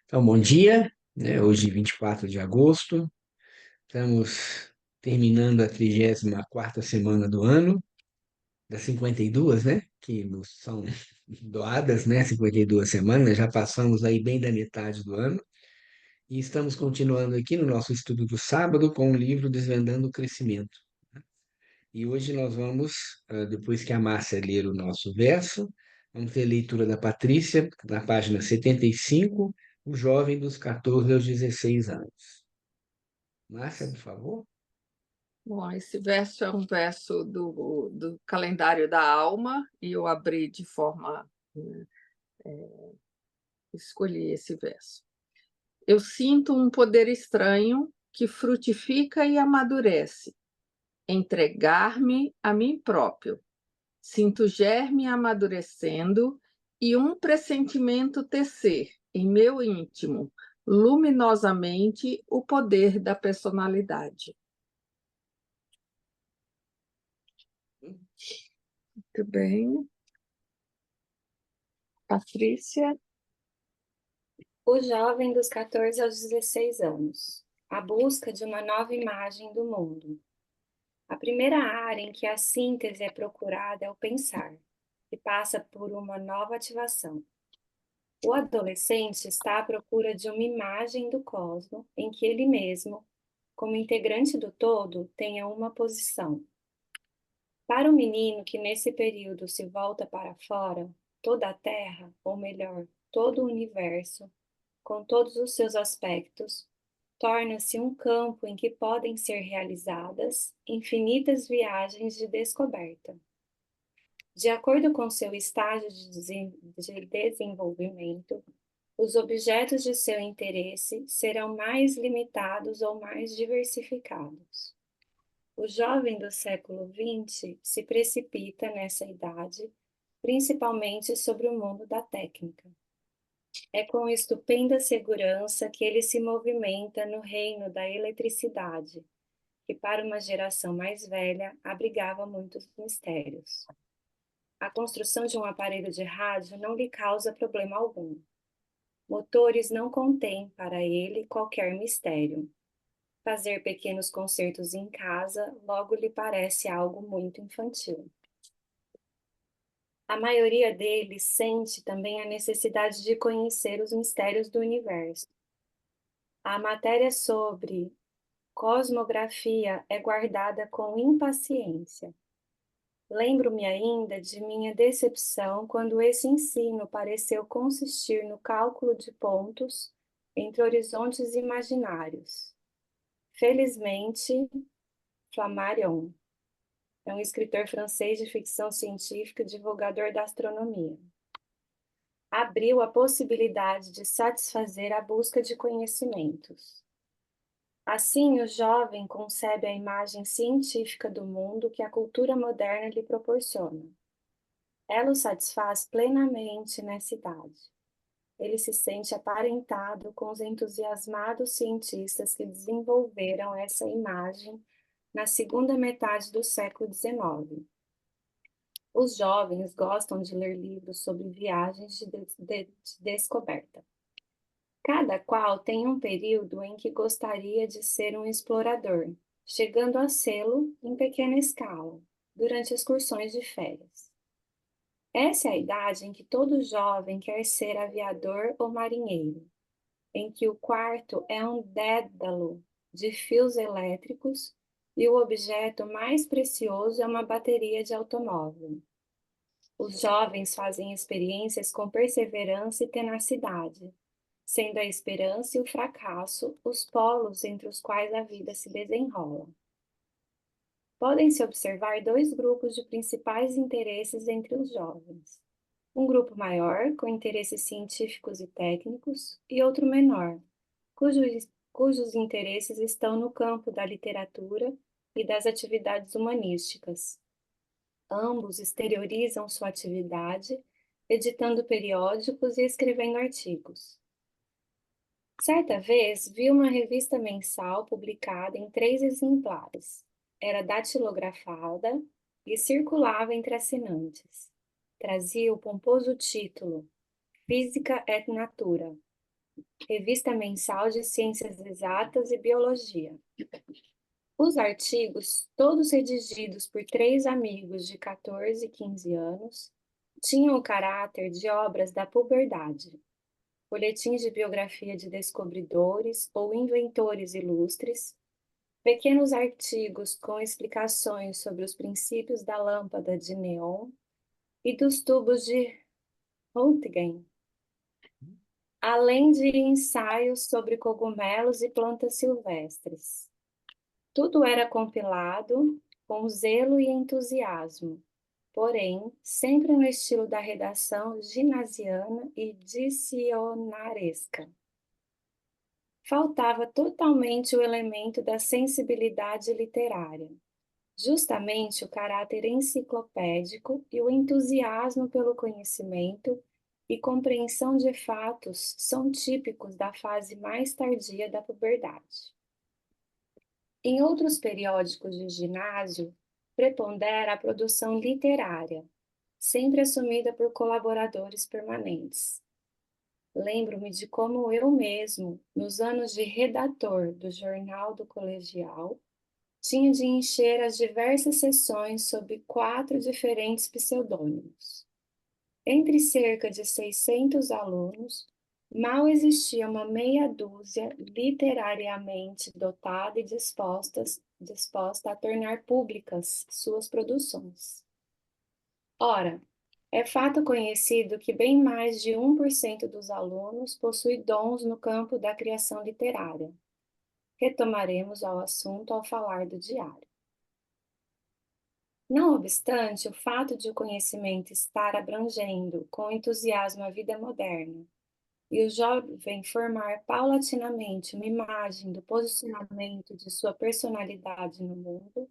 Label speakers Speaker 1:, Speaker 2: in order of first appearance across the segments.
Speaker 1: Então, bom dia, né? Hoje, 24 de agosto, estamos terminando a 34ª semana do ano, das 52, né? Que nos são doadas, né? 52 semanas, já passamos aí bem da metade do ano, e estamos continuando aqui no nosso estudo do sábado com o livro Desvendando o Crescimento. E hoje nós vamos, depois que a Márcia ler o nosso verso, vamos ter a leitura da Patrícia, na página 75, o jovem dos 14 aos 16 anos. Márcia, por favor.
Speaker 2: Bom, esse verso é um verso do calendário da alma, e eu abri de forma, escolhi esse verso. Eu sinto um poder estranho que frutifica e amadurece, entregar-me a mim próprio. Sinto o germe amadurecendo e um pressentimento tecer em meu íntimo, luminosamente, o poder da personalidade. Muito bem. Patrícia?
Speaker 3: O jovem dos 14 aos 16 anos, a busca de uma nova imagem do mundo. A primeira área em que a síntese é procurada é o pensar, que passa por uma nova ativação. O adolescente está à procura de uma imagem do cosmos em que ele mesmo, como integrante do todo, tenha uma posição. Para o menino que nesse período se volta para fora, toda a Terra, ou melhor, todo o universo, com todos os seus aspectos, torna-se um campo em que podem ser realizadas infinitas viagens de descoberta. De acordo com seu estágio de desenvolvimento, os objetos de seu interesse serão mais limitados ou mais diversificados. O jovem do século XX se precipita nessa idade, principalmente sobre o mundo da técnica. É com estupenda segurança que ele se movimenta no reino da eletricidade, que para uma geração mais velha abrigava muitos mistérios. A construção de um aparelho de rádio não lhe causa problema algum. Motores não contêm para ele qualquer mistério. Fazer pequenos concertos em casa logo lhe parece algo muito infantil. A maioria deles sente também a necessidade de conhecer os mistérios do universo. A matéria sobre cosmografia é guardada com impaciência. Lembro-me ainda de minha decepção quando esse ensino pareceu consistir no cálculo de pontos entre horizontes imaginários. Felizmente, Flammarion é um escritor francês de ficção científica e divulgador da astronomia. Abriu a possibilidade de satisfazer a busca de conhecimentos. Assim, o jovem concebe a imagem científica do mundo que a cultura moderna lhe proporciona. Ela o satisfaz plenamente nessa idade. Ele se sente aparentado com os entusiasmados cientistas que desenvolveram essa imagem na segunda metade do século XIX. Os jovens gostam de ler livros sobre viagens de descoberta. Cada qual tem um período em que gostaria de ser um explorador, chegando a sê-lo em pequena escala, durante excursões de férias. Essa é a idade em que todo jovem quer ser aviador ou marinheiro, em que o quarto é um dédalo de fios elétricos e o objeto mais precioso é uma bateria de automóvel. Os jovens fazem experiências com perseverança e tenacidade, sendo a esperança e o fracasso os polos entre os quais a vida se desenrola. Podem-se observar dois grupos de principais interesses entre os jovens. Um grupo maior, com interesses científicos e técnicos, e outro menor, cujos interesses estão no campo da literatura e das atividades humanísticas. Ambos exteriorizam sua atividade, editando periódicos e escrevendo artigos. Certa vez, vi uma revista mensal publicada em 3 exemplares. Era datilografada e circulava entre assinantes. Trazia o pomposo título Física et Natura. Revista Mensal de Ciências Exatas e Biologia. Os artigos, todos redigidos por 3 amigos de 14 e 15 anos, tinham o caráter de obras da puberdade, boletins de biografia de descobridores ou inventores ilustres, pequenos artigos com explicações sobre os princípios da lâmpada de neon e dos tubos de Röntgen, além de ensaios sobre cogumelos e plantas silvestres. Tudo era compilado com zelo e entusiasmo, porém, sempre no estilo da redação ginasiana e dicionaresca. Faltava totalmente o elemento da sensibilidade literária. Justamente o caráter enciclopédico e o entusiasmo pelo conhecimento e compreensão de fatos são típicos da fase mais tardia da puberdade. Em outros periódicos de ginásio, prepondera a produção literária, sempre assumida por colaboradores permanentes. Lembro-me de como eu mesmo, nos anos de redator do jornal do colegial, tinha de encher as diversas sessões sob 4 diferentes pseudônimos. Entre cerca de 600 alunos, mal existia uma meia dúzia literariamente dotada e disposta a tornar públicas suas produções. Ora, é fato conhecido que bem mais de 1% dos alunos possui dons no campo da criação literária. Retomaremos ao assunto ao falar do diário. Não obstante, o fato de o conhecimento estar abrangendo com entusiasmo a vida moderna e o jovem formar paulatinamente uma imagem do posicionamento de sua personalidade no mundo,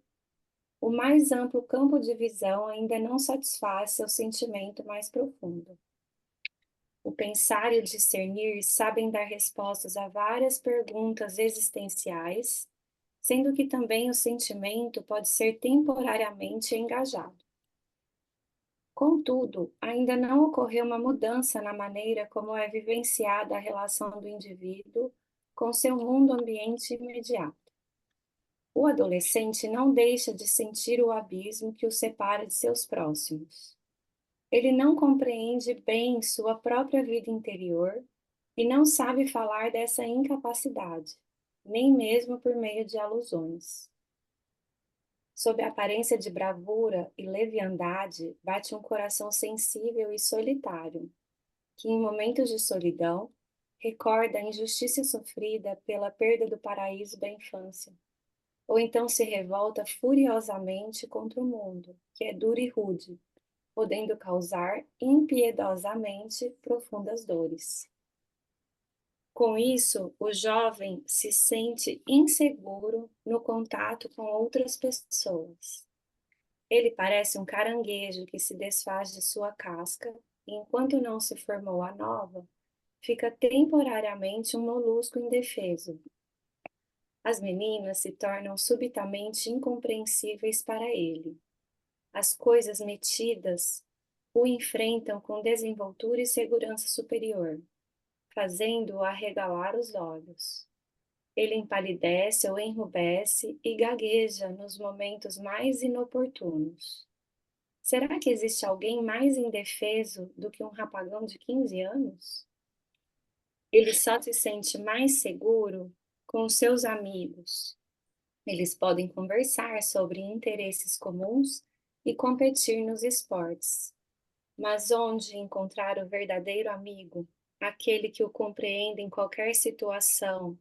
Speaker 3: o mais amplo campo de visão ainda não satisfaz seu sentimento mais profundo. O pensar e o discernir sabem dar respostas a várias perguntas existenciais, sendo que também o sentimento pode ser temporariamente engajado. Contudo, ainda não ocorreu uma mudança na maneira como é vivenciada a relação do indivíduo com seu mundo ambiente imediato. O adolescente não deixa de sentir o abismo que o separa de seus próximos. Ele não compreende bem sua própria vida interior e não sabe falar dessa incapacidade, nem mesmo por meio de alusões. Sob a aparência de bravura e leviandade, bate um coração sensível e solitário, que em momentos de solidão recorda a injustiça sofrida pela perda do paraíso da infância, ou então se revolta furiosamente contra o mundo, que é duro e rude, podendo causar impiedosamente profundas dores. Com isso, o jovem se sente inseguro no contato com outras pessoas. Ele parece um caranguejo que se desfaz de sua casca e, enquanto não se formou a nova, fica temporariamente um molusco indefeso. As meninas se tornam subitamente incompreensíveis para ele. As coisas metidas o enfrentam com desenvoltura e segurança superior, fazendo-o arregalar os olhos. Ele empalidece ou enrubesce e gagueja nos momentos mais inoportunos. Será que existe alguém mais indefeso do que um rapagão de 15 anos? Ele só se sente mais seguro com os seus amigos. Eles podem conversar sobre interesses comuns e competir nos esportes. Mas onde encontrar o verdadeiro amigo, aquele que o compreende em qualquer situação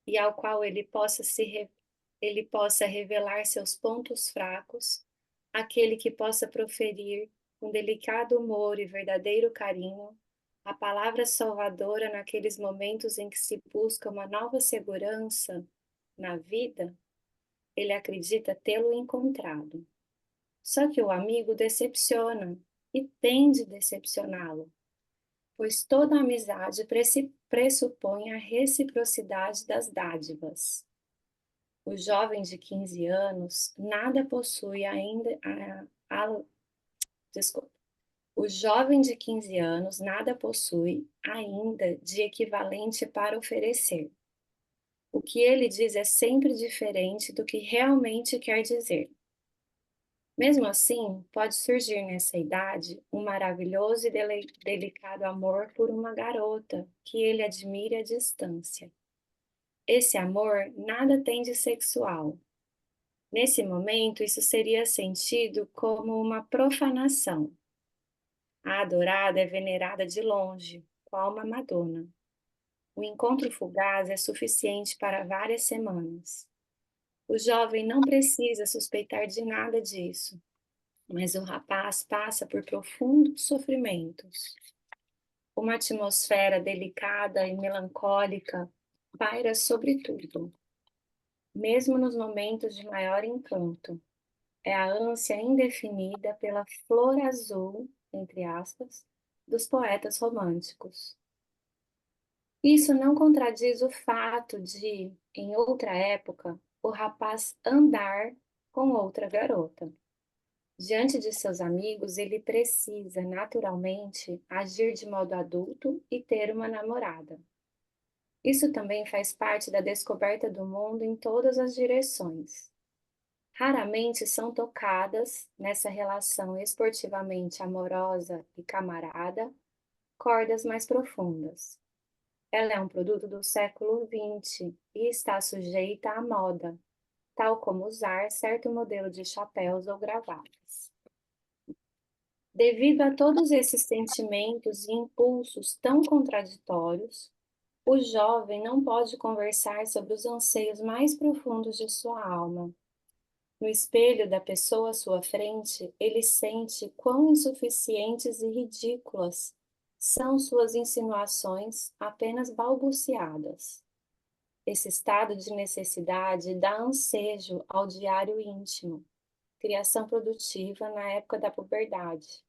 Speaker 3: e ao qual ele possa revelar seus pontos fracos, aquele que possa proferir com delicado humor e verdadeiro carinho a palavra salvadora naqueles momentos em que se busca uma nova segurança na vida, ele acredita tê-lo encontrado. Só que o amigo decepciona e tende a decepcioná-lo, pois toda amizade pressupõe a reciprocidade das dádivas. O jovem de 15 anos nada possui ainda desculpa. O jovem de 15 anos nada possui ainda de equivalente para oferecer. O que ele diz é sempre diferente do que realmente quer dizer. Mesmo assim, pode surgir nessa idade um maravilhoso e delicado amor por uma garota que ele admira à distância. Esse amor nada tem de sexual. Nesse momento, isso seria sentido como uma profanação. A adorada é venerada de longe, qual uma Madonna. O encontro fugaz é suficiente para várias semanas. O jovem não precisa suspeitar de nada disso, mas o rapaz passa por profundos sofrimentos. Uma atmosfera delicada e melancólica paira sobre tudo, mesmo nos momentos de maior encanto. É a ânsia indefinida pela flor azul, entre aspas, dos poetas românticos. Isso não contradiz o fato de, em outra época, o rapaz andar com outra garota. Diante de seus amigos, ele precisa, naturalmente, agir de modo adulto e ter uma namorada. Isso também faz parte da descoberta do mundo em todas as direções. Raramente são tocadas, nessa relação esportivamente amorosa e camarada, cordas mais profundas. Ela é um produto do século XX e está sujeita à moda, tal como usar certo modelo de chapéus ou gravatas. Devido a todos esses sentimentos e impulsos tão contraditórios, o jovem não pode conversar sobre os anseios mais profundos de sua alma. No espelho da pessoa à sua frente, ele sente quão insuficientes e ridículas são suas insinuações apenas balbuciadas. Esse estado de necessidade dá ansejo ao diário íntimo, criação produtiva na época da puberdade,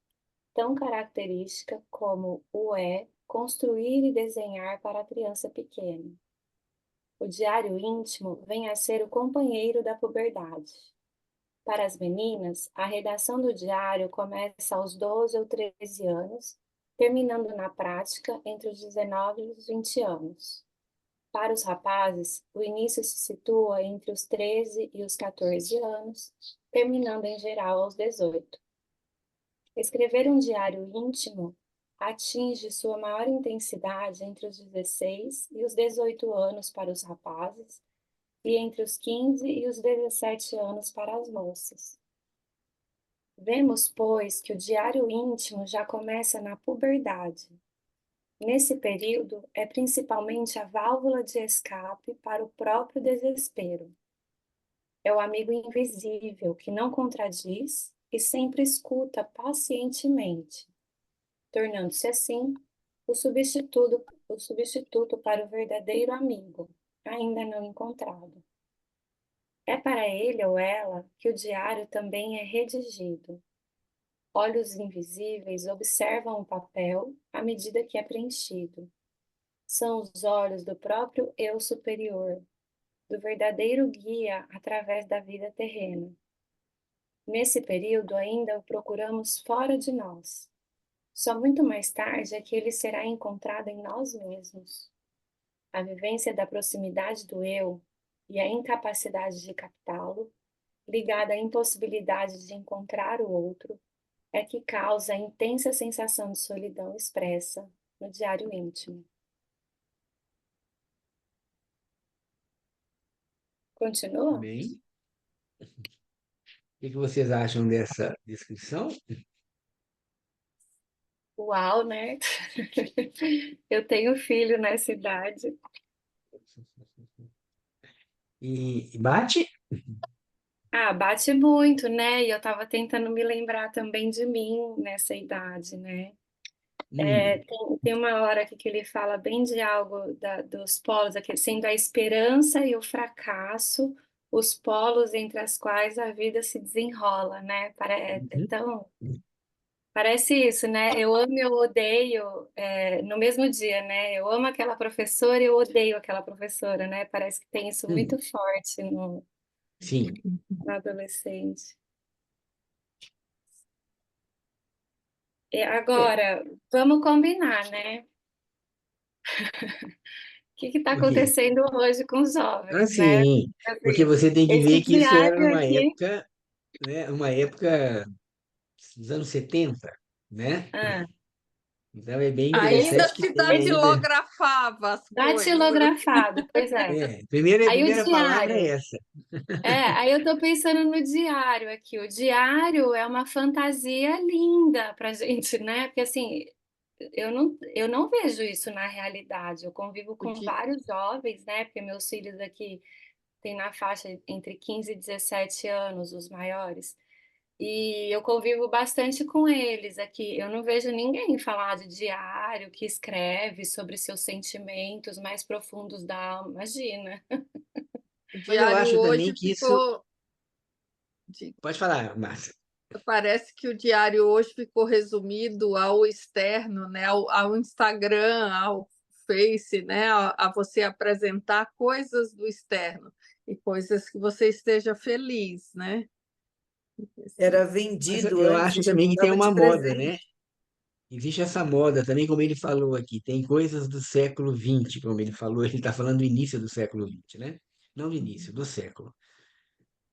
Speaker 3: tão característica como o é construir e desenhar para a criança pequena. O diário íntimo vem a ser o companheiro da puberdade. Para as meninas, a redação do diário começa aos 12 ou 13 anos, terminando na prática entre os 19 e os 20 anos. Para os rapazes, o início se situa entre os 13 e os 14 anos, terminando em geral aos 18. Escrever um diário íntimo atinge sua maior intensidade entre os 16 e os 18 anos para os rapazes e entre os 15 e os 17 anos para as moças. Vemos, pois, que o diário íntimo já começa na puberdade. Nesse período, é principalmente a válvula de escape para o próprio desespero. É o amigo invisível que não contradiz e sempre escuta pacientemente, tornando-se assim o substituto para o verdadeiro amigo, ainda não encontrado. É para ele ou ela que o diário também é redigido. Olhos invisíveis observam o papel à medida que é preenchido. São os olhos do próprio eu superior, do verdadeiro guia através da vida terrena. Nesse período ainda o procuramos fora de nós. Só muito mais tarde é que ele será encontrado em nós mesmos. A vivência da proximidade do eu e a incapacidade de captá-lo, ligada à impossibilidade de encontrar o outro, é que causa a intensa sensação de solidão expressa no diário íntimo. Continua?
Speaker 1: Bem, o que vocês acham dessa descrição?
Speaker 3: Uau, né? Eu tenho filho nessa idade.
Speaker 1: E bate?
Speaker 3: Ah, bate muito, né? E eu tava tentando me lembrar também de mim nessa idade, né?
Speaker 1: Hum,
Speaker 3: Tem uma hora aqui que ele fala bem de algo dos polos, aqui, sendo a esperança e o fracasso, os polos entre as quais a vida se desenrola, né?
Speaker 1: uhum,
Speaker 3: Parece isso, né? Eu amo e eu odeio no mesmo dia, né? Eu amo aquela professora e eu odeio aquela professora, né? Parece que tem isso muito
Speaker 1: hum,
Speaker 3: forte
Speaker 1: sim.
Speaker 3: no adolescente. E
Speaker 2: É.
Speaker 3: agora, vamos combinar, né? O que está
Speaker 1: Por quê?
Speaker 3: acontecendo hoje com os jovens, né?
Speaker 1: Assim, porque
Speaker 3: Assim,
Speaker 1: você tem que ver
Speaker 3: esse
Speaker 1: que isso era
Speaker 3: diário
Speaker 1: uma
Speaker 3: aqui.
Speaker 1: época, né, uma época dos anos 70, né?
Speaker 3: Ah,
Speaker 1: Então é bem
Speaker 2: Ainda
Speaker 1: interessante que
Speaker 2: se
Speaker 1: tem
Speaker 3: esse
Speaker 1: ainda.
Speaker 2: datilografava as coisas.
Speaker 3: datilografado, pois é.
Speaker 1: A
Speaker 3: Aí o
Speaker 1: primeira palavra é
Speaker 3: diário.
Speaker 1: essa.
Speaker 3: Aí eu estou pensando no diário aqui. O diário é uma fantasia linda para gente, né? Porque assim, eu não vejo isso na realidade. Eu convivo
Speaker 2: O
Speaker 3: com
Speaker 2: di-
Speaker 3: vários jovens, né? Porque meus filhos aqui têm na faixa entre 15 e 17 anos, os maiores. E eu convivo bastante com eles aqui. Eu não vejo ninguém falar de diário que escreve sobre seus sentimentos mais profundos da alma. Imagina.
Speaker 2: o
Speaker 1: Mas eu
Speaker 2: diário
Speaker 1: acho também
Speaker 2: hoje
Speaker 1: que isso.
Speaker 2: ficou.
Speaker 1: Pode falar, Márcia.
Speaker 2: Parece que o diário hoje ficou resumido ao externo, né? Ao Instagram, ao Face, né? A você apresentar coisas do externo e coisas que você esteja feliz, né?
Speaker 4: Era
Speaker 1: Mas
Speaker 4: vendido
Speaker 1: eu
Speaker 4: antes, a
Speaker 1: acho
Speaker 4: gente
Speaker 1: também que tem
Speaker 4: dava
Speaker 1: uma
Speaker 4: de
Speaker 1: moda, né?
Speaker 4: presente.
Speaker 1: Existe essa moda também, como ele falou aqui, tem coisas do século XX, como ele falou, ele está falando do início do século XX, né? Não do início, do século.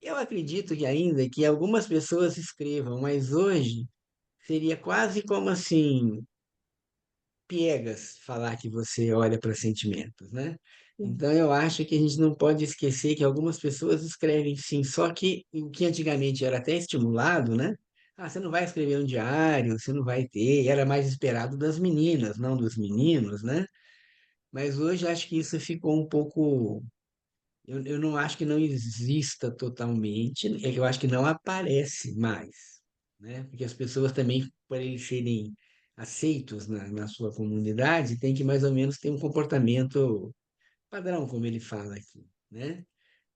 Speaker 1: Eu acredito que ainda que algumas pessoas escrevam, mas hoje seria quase como assim, piegas falar que você olha para sentimentos, né? Então eu acho que a gente não pode esquecer que algumas pessoas escrevem sim, só que o que antigamente era até estimulado, né? Ah, você não vai escrever um diário, você não vai ter, era mais esperado das meninas, não dos meninos, né? Mas hoje acho que isso ficou um pouco. Eu não acho que não exista totalmente, é que eu acho que não aparece mais, né? Porque as pessoas também, para eles serem aceitos na sua comunidade, tem que mais ou menos ter um comportamento padrão, como ele fala aqui, né?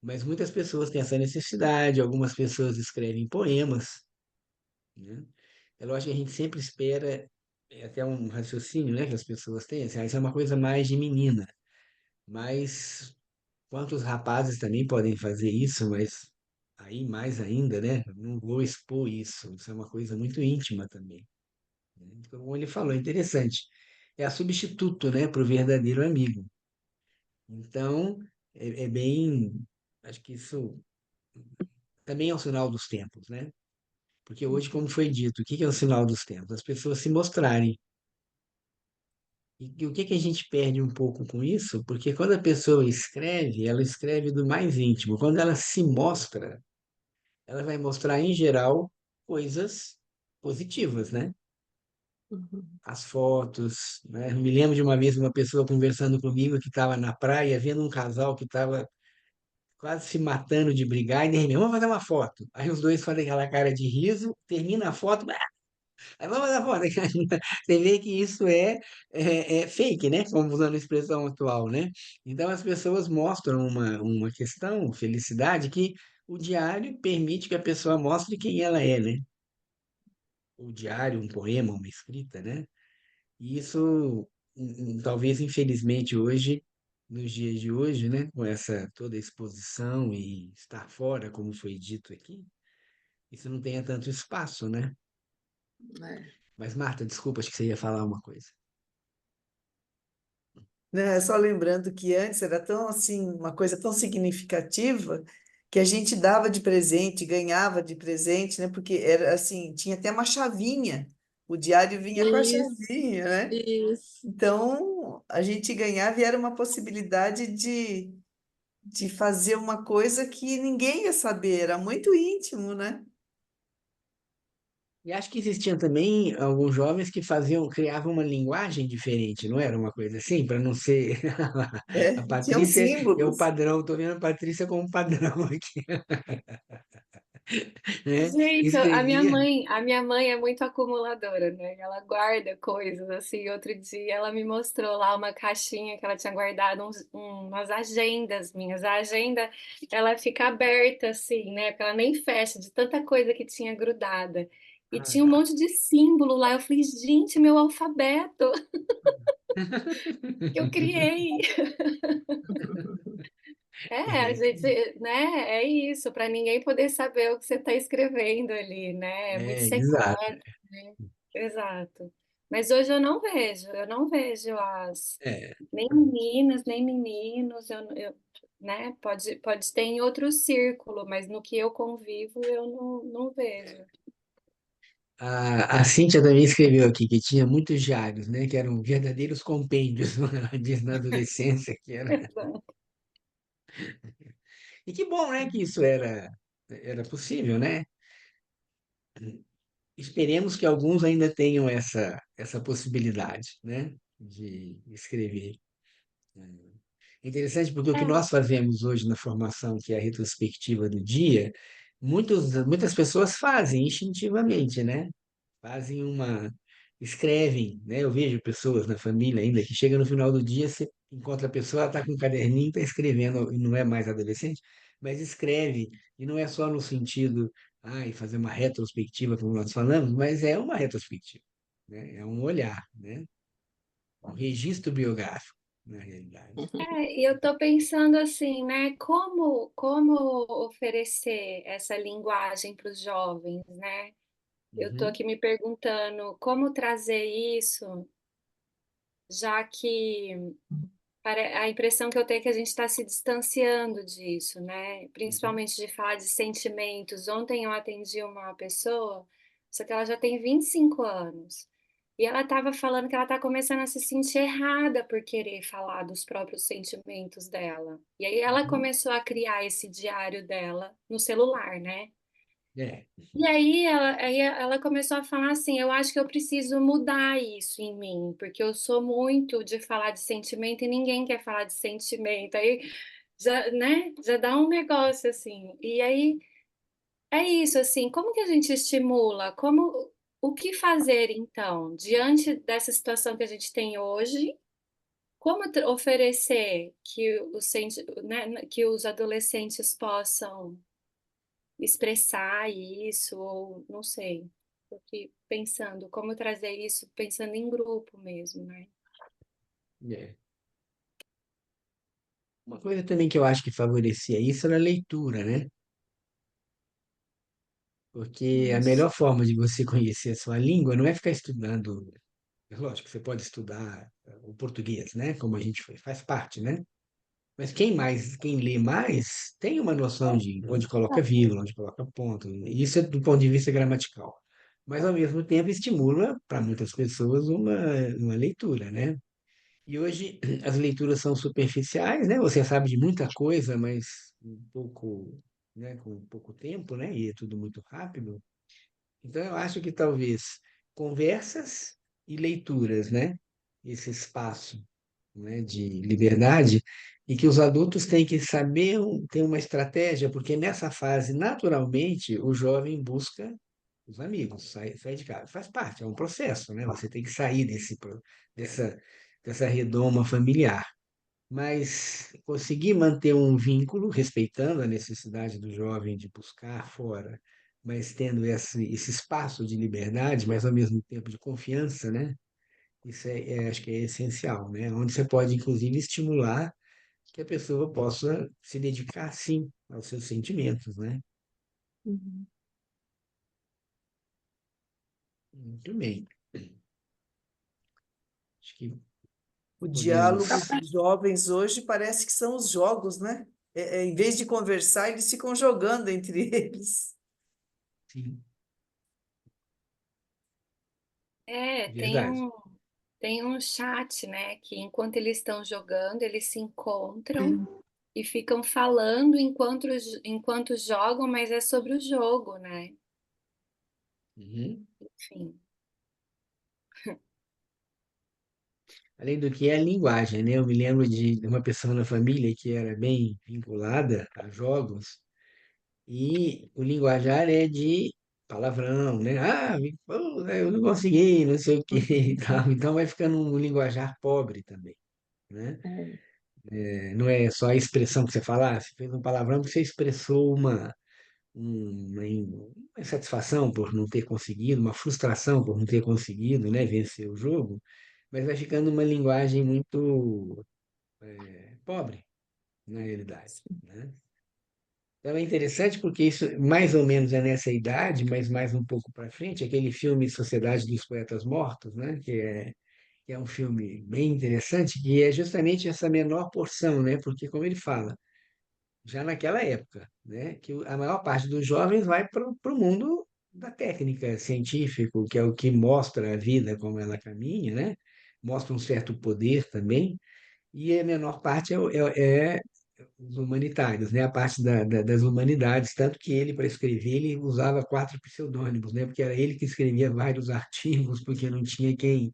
Speaker 1: Mas muitas pessoas têm essa necessidade, algumas pessoas escrevem poemas, né? É lógico que a gente sempre espera, é até um raciocínio, né, que as pessoas têm, assim, "Ah, isso é uma coisa mais de menina, mas quantos rapazes também podem fazer isso, mas aí mais ainda, né? Não vou expor isso. Isso é uma coisa muito íntima também, né? Então, como ele falou, é interessante. É a substituto, né, para o verdadeiro amigo. Então, é bem. Acho que isso também é um sinal dos tempos, né? Porque hoje, como foi dito, o que é o sinal dos tempos? As pessoas se mostrarem. E o que a gente perde um pouco com isso? Porque quando a pessoa escreve, ela escreve do mais íntimo. Quando ela se mostra, ela vai mostrar, em geral, coisas positivas, né?
Speaker 2: Uhum.
Speaker 1: As fotos, né? Eu me lembro de uma vez uma pessoa conversando comigo que estava na praia, vendo um casal que estava quase se matando de brigar, e de repente, vamos fazer uma foto. Aí os dois fazem aquela cara de riso, termina a foto, aí vamos fazer a foto. Você vê que isso é fake, né? Como usando a expressão atual, né? Então as pessoas mostram uma questão, felicidade, que o diário permite que a pessoa mostre quem ela é, né? O diário, um poema, uma escrita, né? E isso, talvez, infelizmente, hoje, nos dias de hoje, né? Com essa toda exposição e estar fora, como foi dito aqui, isso não tenha tanto espaço, né?
Speaker 2: É.
Speaker 1: Mas, Marta, desculpa, acho que você ia falar uma coisa.
Speaker 4: Né? Só lembrando que antes era tão assim, uma coisa tão significativa que a gente dava de presente, ganhava de presente, né? Porque era assim, tinha até uma chavinha. O diário vinha com a
Speaker 2: Isso,
Speaker 4: chavinha, né?
Speaker 2: isso.
Speaker 4: Então, a gente ganhava e era uma possibilidade de fazer uma coisa que ninguém ia saber, era muito íntimo, né?
Speaker 1: E acho que existiam também alguns jovens que faziam, criavam uma linguagem diferente, não era uma coisa assim, para não ser. A
Speaker 4: É, tinham
Speaker 1: Patrícia é o
Speaker 4: símbolos.
Speaker 1: padrão, estou vendo a Patrícia como padrão aqui, né?
Speaker 3: Gente,
Speaker 1: Escrevia.
Speaker 3: a minha mãe é muito acumuladora, né? Ela guarda coisas assim. Outro dia ela me mostrou lá uma caixinha que ela tinha guardado umas agendas minhas. A agenda ela fica aberta assim, né? Porque ela nem fecha de tanta coisa que tinha grudada. E
Speaker 1: Ah,
Speaker 3: tinha um
Speaker 1: tá.
Speaker 3: monte de símbolo lá. Eu falei, gente, meu alfabeto que eu criei. A gente, né? É isso, para ninguém poder saber o que você está escrevendo ali, né? É muito
Speaker 1: Exato.
Speaker 3: secreto, né? exato. Mas hoje eu não vejo
Speaker 1: É,
Speaker 3: nem meninas, nem meninos, né? Pode ter em outro círculo, mas no que eu convivo eu não vejo.
Speaker 1: a Cíntia também escreveu aqui que tinha muitos diários, né? Que eram verdadeiros compêndios, ela diz na adolescência que era. E que bom, né? Que isso era possível, né? Esperemos que alguns ainda tenham essa possibilidade, né? De escrever. É interessante porque o que
Speaker 3: É,
Speaker 1: nós fazemos hoje na formação, que é a retrospectiva do dia, muitas pessoas fazem instintivamente, né? Fazem escrevem, né? Eu vejo pessoas na família ainda que chega no final do dia, você encontra a pessoa, ela está com um caderninho, está escrevendo, e não é mais adolescente, mas escreve, e não é só no sentido, fazer uma retrospectiva, como nós falamos, mas é uma retrospectiva, né? É um olhar, né? Um registro biográfico, na realidade.
Speaker 3: e eu estou pensando assim, né? Como oferecer essa linguagem para os jovens, né? Eu estou
Speaker 1: Uhum.
Speaker 3: aqui me perguntando como trazer isso, já que a impressão que eu tenho é que a gente está se distanciando disso, né?
Speaker 1: Uhum.
Speaker 3: Principalmente de falar de sentimentos. Ontem eu atendi uma pessoa, só que ela já tem 25 anos. E ela estava falando que ela está começando a se sentir errada por querer falar dos próprios sentimentos dela. E aí ela
Speaker 1: Uhum.
Speaker 3: começou a criar esse diário dela no celular, né?
Speaker 1: É.
Speaker 3: E aí ela começou a falar assim, eu acho que eu preciso mudar isso em mim, porque eu sou muito de falar de sentimento e ninguém quer falar de sentimento. Aí já, né, já dá um negócio assim. E aí é isso assim, como que a gente estimula? O que fazer então, diante dessa situação que a gente tem hoje? Como oferecer que né, que os adolescentes possam expressar isso, ou não sei. Porque pensando, como trazer isso, pensando em grupo mesmo, né?
Speaker 1: É. Uma coisa também que eu acho que favorecia isso era a leitura, né? Porque a
Speaker 3: Isso.
Speaker 1: melhor forma de você conhecer a sua língua não é ficar estudando. É lógico, você pode estudar o português, né? Como a gente faz parte, né? Mas quem lê mais tem uma noção de onde coloca vírgula, onde coloca ponto. Isso é do ponto de vista gramatical. Mas, ao mesmo tempo, estimula para muitas pessoas uma leitura, né? E hoje as leituras são superficiais, né? Você sabe de muita coisa, mas com pouco tempo, né? E é tudo muito rápido. Então eu acho que talvez conversas e leituras, né? Esse espaço, né, de liberdade e que os adultos têm que saber ter uma estratégia, porque nessa fase, naturalmente, o jovem busca os amigos, sai de casa. Faz parte, é um processo, né? Você tem que sair dessa, dessa redoma familiar. Mas conseguir manter um vínculo, respeitando a necessidade do jovem de buscar fora, mas tendo esse espaço de liberdade, mas ao mesmo tempo de confiança, né? Isso acho que é essencial, né? Onde você pode, inclusive, estimular que a pessoa possa se dedicar, sim, aos seus sentimentos, né?
Speaker 2: Uhum.
Speaker 1: Muito bem. Acho que
Speaker 4: O
Speaker 1: podemos.
Speaker 4: diálogo dos jovens hoje parece que são os jogos, né? Em vez de conversar, eles ficam jogando entre eles.
Speaker 1: Sim,
Speaker 3: É,
Speaker 1: verdade.
Speaker 3: tem um chat, né? Que enquanto eles estão jogando, eles se encontram
Speaker 2: Sim.
Speaker 3: e ficam falando enquanto jogam, mas é sobre o jogo, né?
Speaker 1: Uhum.
Speaker 3: Enfim.
Speaker 1: Além do que é a linguagem, né? Eu me lembro de uma pessoa na família que era bem vinculada a jogos e o linguajar é de palavrão, né? Pô, eu não consegui, não sei o quê e tal. Então vai ficando um linguajar pobre também, né?
Speaker 2: É.
Speaker 1: Não é só a expressão que você fala, você fez um palavrão porque você expressou uma insatisfação por não ter conseguido, uma frustração por não ter conseguido, né, vencer o jogo, mas vai ficando uma linguagem muito pobre, na realidade, né? Então é interessante porque isso mais ou menos é nessa idade, mas mais um pouco para frente, aquele filme Sociedade dos Poetas Mortos, né? Que é um filme bem interessante, que é justamente essa menor porção, né? Porque, como ele fala, já naquela época, né? Que a maior parte dos jovens vai para o mundo da técnica científico, que é o que mostra a vida como ela caminha, né? Mostra um certo poder também, e a menor parte é os humanitários, né? A parte das humanidades, tanto que ele, para escrever, ele usava 4 pseudônimos, né? Porque era ele que escrevia vários artigos, porque não tinha quem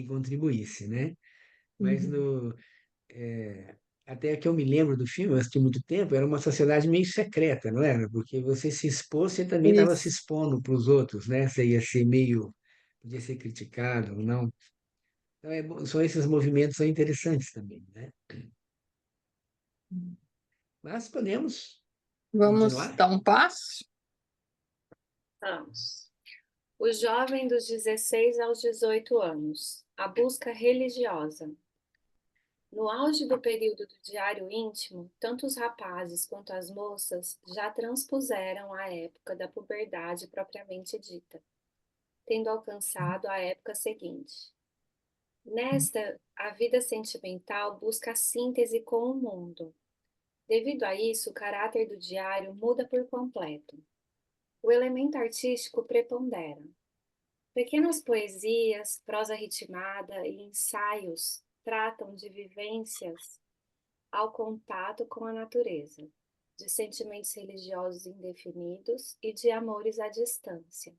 Speaker 1: contribuísse, né? Mas
Speaker 2: Uhum.
Speaker 1: no, é, até que eu me lembro do filme, eu assisti muito tempo, era uma sociedade meio secreta, não era? Porque você se expôs, você também estava se
Speaker 2: Isso.
Speaker 1: expondo para os outros, né? Você ia ser meio, podia ser criticado ou não. Então, são esses movimentos são interessantes também, né? Mas podemos
Speaker 2: Vamos
Speaker 1: continuar?
Speaker 2: dar um passo?
Speaker 3: Vamos. O jovem dos 16 aos 18 anos. A busca religiosa. No auge do período do diário íntimo, tanto os rapazes quanto as moças já transpuseram a época da puberdade propriamente dita, tendo alcançado a época seguinte. Nesta, a vida sentimental busca a síntese com o mundo. Devido a isso, o caráter do diário muda por completo. O elemento artístico prepondera. Pequenas poesias, prosa ritmada e ensaios tratam de vivências ao contato com a natureza, de sentimentos religiosos indefinidos e de amores à distância.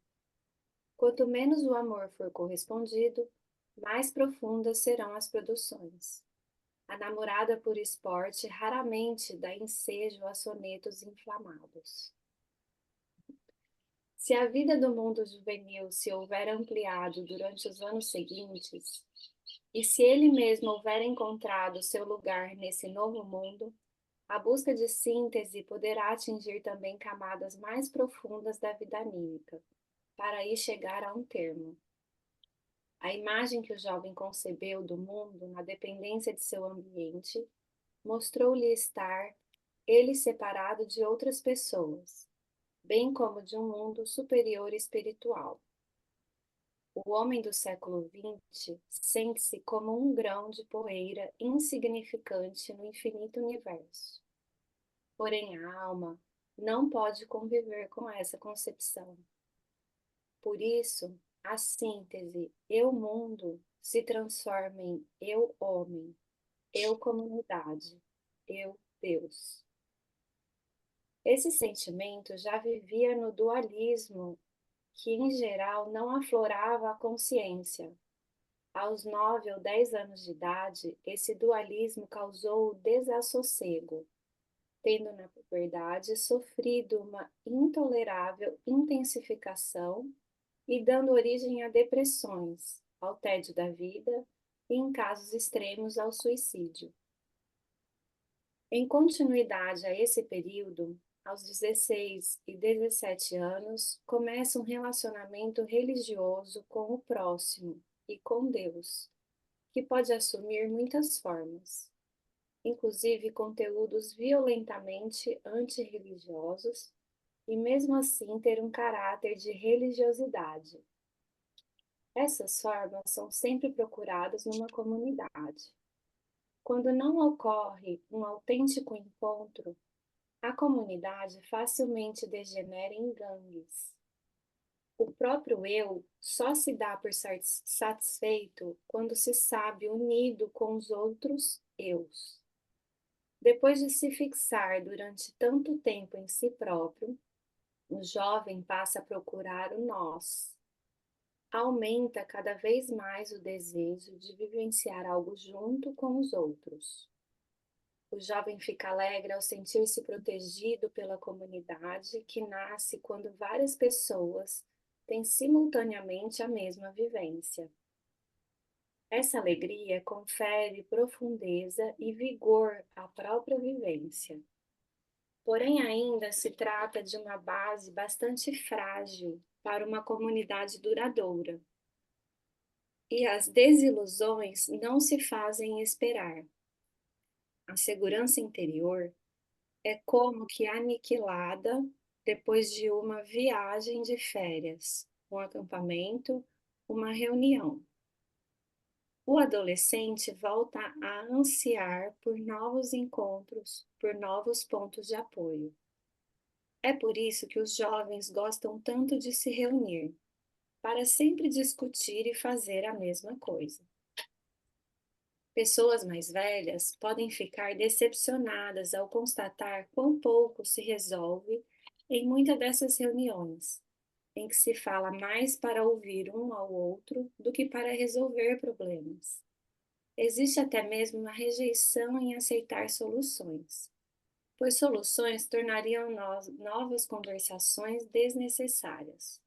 Speaker 3: Quanto menos o amor for correspondido, mais profundas serão as produções. A namorada por esporte raramente dá ensejo a sonetos inflamados. Se a vida do mundo juvenil se houver ampliado durante os anos seguintes, e se ele mesmo houver encontrado seu lugar nesse novo mundo, a busca de síntese poderá atingir também camadas mais profundas da vida anímica, para aí chegar a um termo. A imagem que o jovem concebeu do mundo na dependência de seu ambiente mostrou-lhe estar ele separado de outras pessoas, bem como de um mundo superior espiritual. O homem do século XX sente-se como um grão de poeira insignificante no infinito universo. Porém, a alma não pode conviver com essa concepção. Por isso, a síntese eu-mundo se transforma em eu-homem, eu-comunidade, eu-Deus. Esse sentimento já vivia no dualismo que, em geral, não aflorava a consciência. Aos 9 ou 10 anos de idade, esse dualismo causou desassossego, tendo, na verdade, sofrido uma intolerável intensificação e dando origem a depressões, ao tédio da vida e, em casos extremos, ao suicídio. Em continuidade a esse período, aos 16 e 17 anos, começa um relacionamento religioso com o próximo e com Deus, que pode assumir muitas formas, inclusive conteúdos violentamente antirreligiosos, e mesmo assim ter um caráter de religiosidade. Essas formas são sempre procuradas numa comunidade. Quando não ocorre um autêntico encontro, a comunidade facilmente degenera em gangues. O próprio eu só se dá por satisfeito quando se sabe unido com os outros eus. Depois de se fixar durante tanto tempo em si próprio, o jovem passa a procurar o nós. Aumenta cada vez mais o desejo de vivenciar algo junto com os outros. O jovem fica alegre ao sentir-se protegido pela comunidade que nasce quando várias pessoas têm simultaneamente a mesma vivência. Essa alegria confere profundeza e vigor à própria vivência. Porém, ainda se trata de uma base bastante frágil para uma comunidade duradoura. E as desilusões não se fazem esperar. A segurança interior é como que aniquilada depois de uma viagem de férias, um acampamento, uma reunião. O adolescente volta a ansiar por novos encontros, por novos pontos de apoio. É por isso que os jovens gostam tanto de se reunir, para sempre discutir e fazer a mesma coisa. Pessoas mais velhas podem ficar decepcionadas ao constatar quão pouco se resolve em muitas dessas reuniões, em que se fala mais para ouvir um ao outro do que para resolver problemas. Existe até mesmo uma rejeição em aceitar soluções, pois soluções tornariam novas conversações desnecessárias.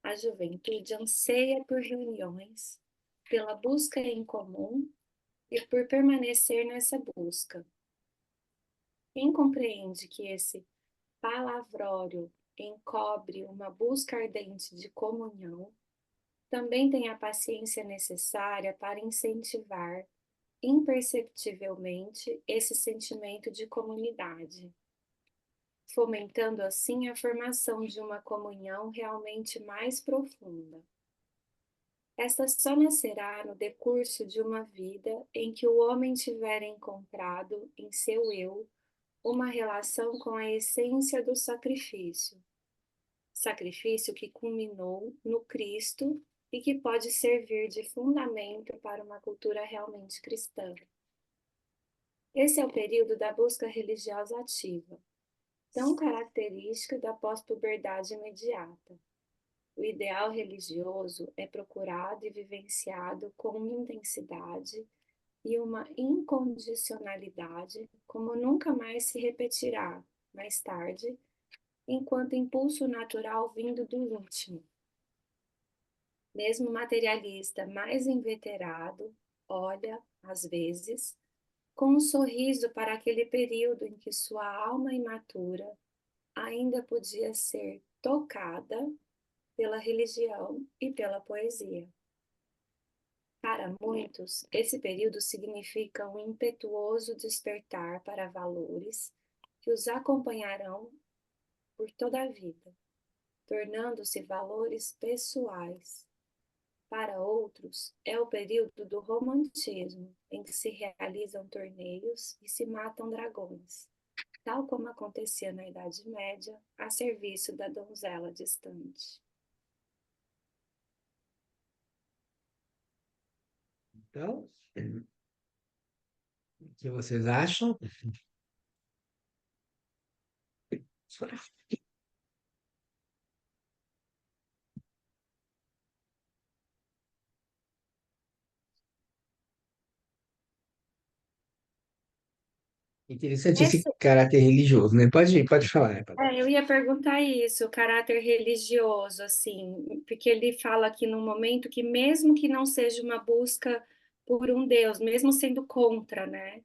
Speaker 3: A juventude anseia por reuniões, pela busca em comum e por permanecer nessa busca. Quem compreende que esse palavrório encobre uma busca ardente de comunhão, também tem a paciência necessária para incentivar imperceptivelmente esse sentimento de comunidade, fomentando assim a formação de uma comunhão realmente mais profunda. Esta só nascerá no decurso de uma vida em que o homem tiver encontrado em seu eu uma relação com a essência do sacrifício, sacrifício que culminou no Cristo e que pode servir de fundamento para uma cultura realmente cristã. Esse é o período da busca religiosa ativa, tão característica da pós-puberdade imediata. O ideal religioso é procurado e vivenciado com uma intensidade e uma incondicionalidade como nunca mais se repetirá mais tarde, enquanto impulso natural vindo do íntimo. Mesmo o materialista mais inveterado olha, às vezes, com um sorriso para aquele período em que sua alma imatura ainda podia ser tocada pela religião e pela poesia. Para muitos, esse período significa um impetuoso despertar para valores que os acompanharão por toda a vida, tornando-se valores pessoais. Para outros, é o período do romantismo, em que se realizam torneios e se matam dragões, tal como acontecia na Idade Média, a serviço da donzela distante.
Speaker 1: Então, o que vocês acham? Interessante esse
Speaker 3: Esse,
Speaker 1: caráter religioso, né? Pode falar, né, Patrícia?
Speaker 3: eu ia perguntar isso, o caráter religioso, assim, porque ele fala aqui num momento que mesmo que não seja uma busca por um Deus, mesmo sendo contra, né?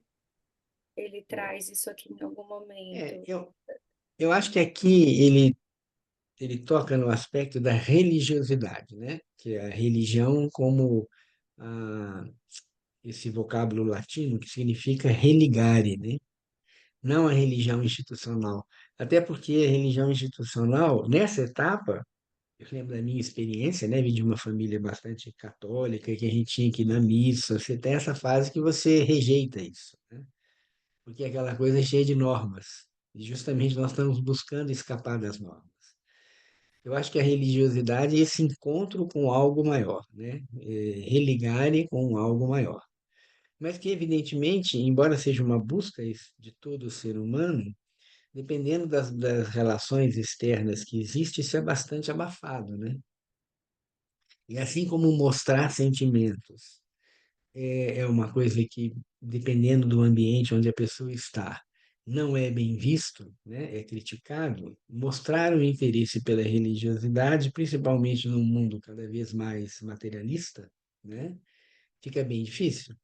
Speaker 3: Ele
Speaker 1: É,
Speaker 3: traz isso aqui em algum
Speaker 1: é,
Speaker 3: momento.
Speaker 1: eu acho que aqui ele toca no aspecto da religiosidade, né? Que é a religião como ah, esse vocábulo latino que significa religare, né? Não a religião institucional. Até porque a religião institucional, nessa etapa, eu lembro da minha experiência, né? Vim de uma família bastante católica, que a gente tinha que ir na missa. Você tem essa fase que você rejeita isso, né? Porque é aquela coisa cheia de normas. E justamente nós estamos buscando escapar das normas. Eu acho que a religiosidade é esse encontro com algo maior, né? Religare com algo maior. Mas que, evidentemente, embora seja uma busca de todo ser humano, dependendo das relações externas que existem, isso é bastante abafado, né? E assim como mostrar sentimentos é uma coisa que, dependendo do ambiente onde a pessoa está, não é bem visto, né? É criticado. Mostrar o interesse pela religiosidade, principalmente num mundo cada vez mais materialista, né? Fica bem difícil.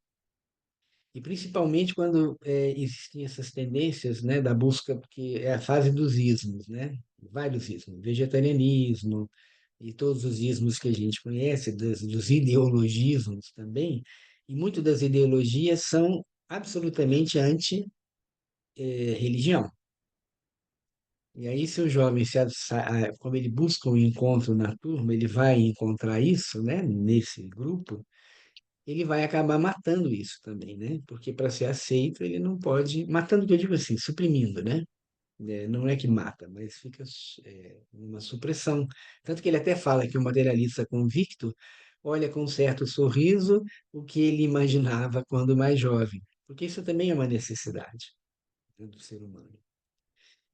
Speaker 1: E principalmente quando existem essas tendências, né, da busca, porque é a fase dos ismos, né? Vários ismos, vegetarianismo e todos os ismos que a gente conhece, dos ideologismos também, e muitas das ideologias são absolutamente anti-religião, E aí, se o jovem, como ele busca um encontro na turma, ele vai encontrar isso, né, nesse grupo, ele vai acabar matando isso também, né? Porque para ser aceito, ele não pode. Matando, que eu digo assim, suprimindo, né? Não é que mata, mas fica uma supressão. Tanto que ele até fala que o materialista convicto olha com um certo sorriso o que ele imaginava quando mais jovem, porque isso também é uma necessidade, né, do ser humano.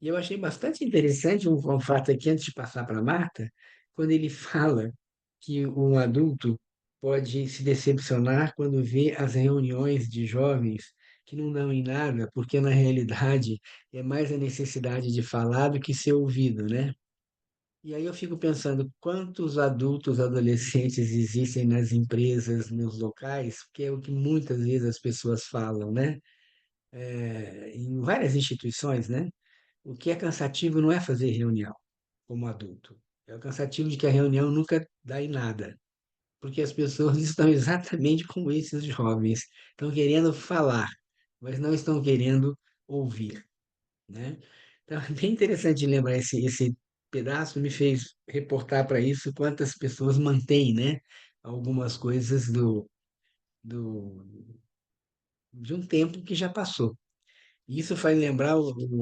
Speaker 1: E eu achei bastante interessante um fato aqui, antes de passar para a Marta, quando ele fala que um adulto pode se decepcionar quando vê as reuniões de jovens que não dão em nada, porque na realidade é mais a necessidade de falar do que ser ouvido, né? E aí eu fico pensando quantos adultos, adolescentes existem nas empresas, nos locais, que é o que muitas vezes as pessoas falam, né? Em várias instituições, né? O que é cansativo não é fazer reunião como adulto. É o cansativo de que a reunião nunca dá em nada, porque as pessoas estão exatamente como esses jovens, estão querendo falar, mas não estão querendo ouvir, né? Então, é bem interessante lembrar esse pedaço, me fez reportar para isso quantas pessoas mantêm, né, algumas coisas do, de um tempo que já passou. E isso faz lembrar